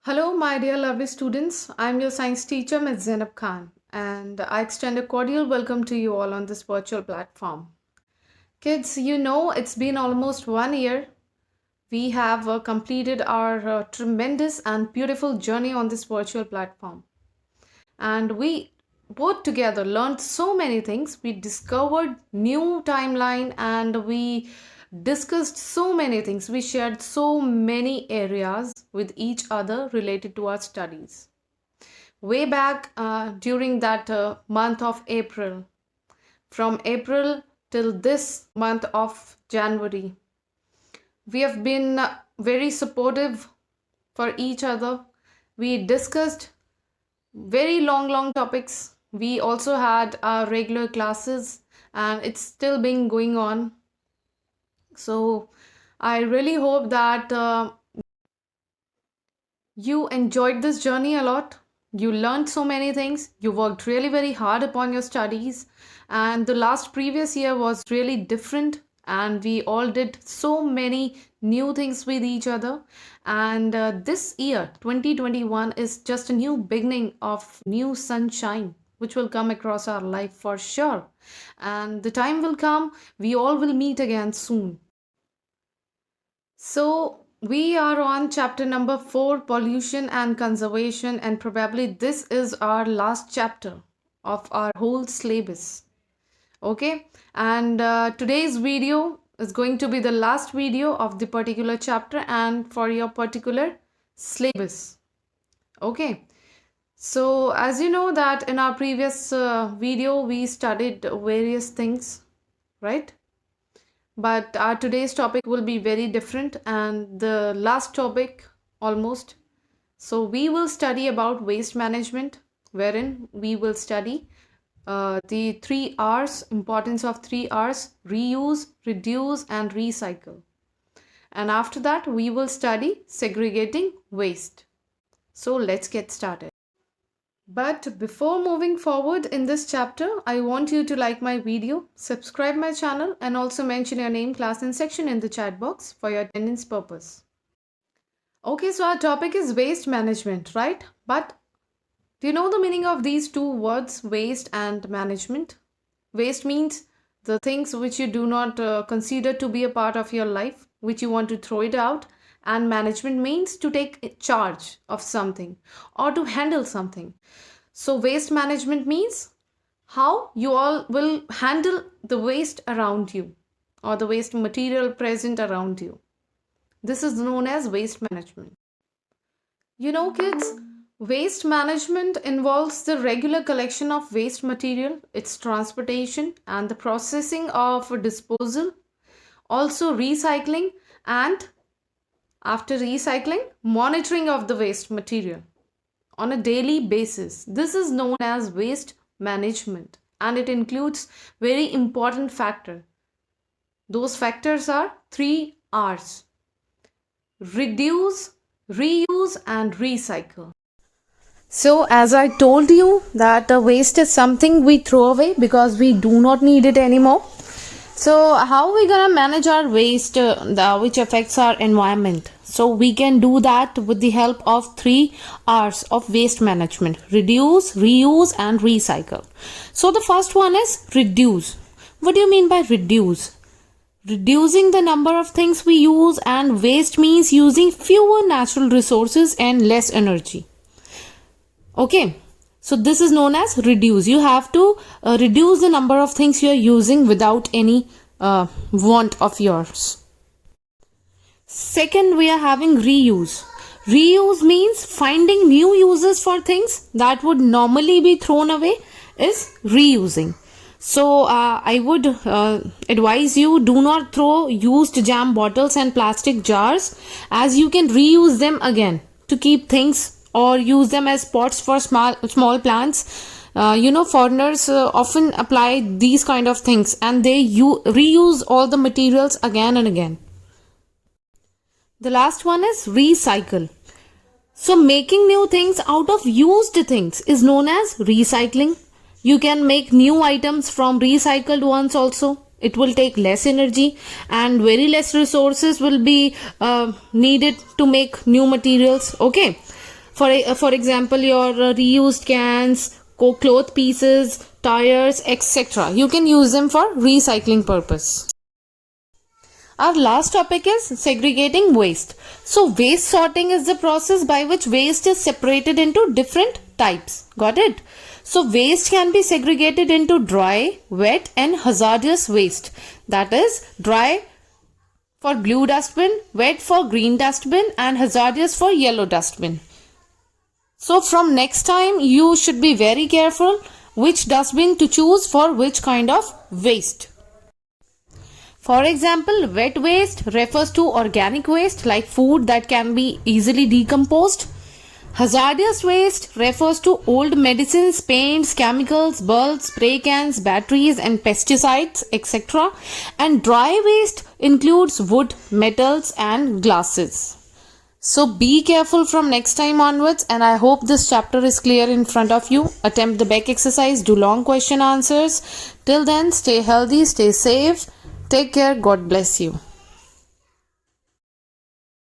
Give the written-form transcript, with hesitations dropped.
Hello, my dear lovely students. I'm your science teacher, Ms. Zainab Khan, and I extend a cordial welcome to you all on this virtual platform. Kids, it's been almost 1 year. We have completed our tremendous and beautiful journey on this virtual platform. And we both together learned so many things. We discovered new timeline and we discussed so many things. We shared so many areas with each other related to our studies. Way back during that month of April, from April till this month of January, we have been very supportive for each other. We discussed very long topics. We also had our regular classes, and it's still been going on. So I really hope that you enjoyed this journey a lot. You learned so many things. You worked really very hard upon your studies. And the last previous year was really different. And we all did so many new things with each other. And this year, 2021, is just a new beginning of new sunshine, which will come across our life for sure. And the time will come, we all will meet again soon. So, we are on chapter number 4, pollution and conservation, and probably this is our last chapter of our whole syllabus. Okay, and today's video is going to be the last video of the particular chapter and for your particular syllabus. Okay, so as you know that in our previous video we studied various things, right? But our today's topic will be very different and the last topic almost. So we will study about waste management, wherein we will study the 3 R's, importance of 3 R's: reuse, reduce, and recycle. And after that, we will study segregating waste. So let's get started. But before moving forward in this chapter, I want you to like my video, subscribe my channel, and also mention your name, class, and section in the chat box for your attendance purpose. Okay, so our topic is waste management, right? But do you know the meaning of these two words, waste and management? Waste means the things which you do not consider to be a part of your life, which you want to throw it out. And management means to take charge of something or to handle something. So waste management means how you all will handle the waste around you or the waste material present around you. This is known as waste management. You know, kids, waste management involves the regular collection of waste material, its transportation, and the processing of disposal, also recycling, and after recycling, monitoring of the waste material on a daily basis. This is known as waste management, and it includes very important factor. Those factors are 3 R's: reduce, reuse, and recycle. So as I told you that the waste is something we throw away because we do not need it anymore. So how are we gonna manage our waste which affects our environment? So we can do that with the help of 3 R's of waste management: reduce, reuse, and recycle. So the first one is reduce. What do you mean by reduce? Reducing the number of things we use, and waste means using fewer natural resources and less energy. Okay, so this is known as reduce. You have to reduce the number of things you are using without any want of yours. Second, we are having reuse. Reuse means finding new uses for things that would normally be thrown away is reusing. So I would advise you, do not throw used jam bottles and plastic jars, as you can reuse them again to keep things or use them as pots for small plants. Foreigners often apply these kind of things and they reuse all the materials again and again. The last one is recycle. So making new things out of used things is known as recycling. You can make new items from recycled ones also. It will take less energy and very less resources will be needed to make new materials. Okay. For example, your reused cans, cloth pieces, tires, etc. You can use them for recycling purpose. Our last topic is segregating waste. So waste sorting is the process by which waste is separated into different types. Got it? So waste can be segregated into dry, wet and hazardous waste. That is dry for blue dustbin, wet for green dustbin and hazardous for yellow dustbin. So from next time you should be very careful which dustbin to choose for which kind of waste. For example, wet waste refers to organic waste like food that can be easily decomposed. Hazardous waste refers to old medicines, paints, chemicals, bulbs, spray cans, batteries and pesticides, etc. And dry waste includes wood, metals and glasses. So be careful from next time onwards, and I hope this chapter is clear in front of you. Attempt the back exercise, do long question answers. Till then, stay healthy, stay safe. Take care. God bless you.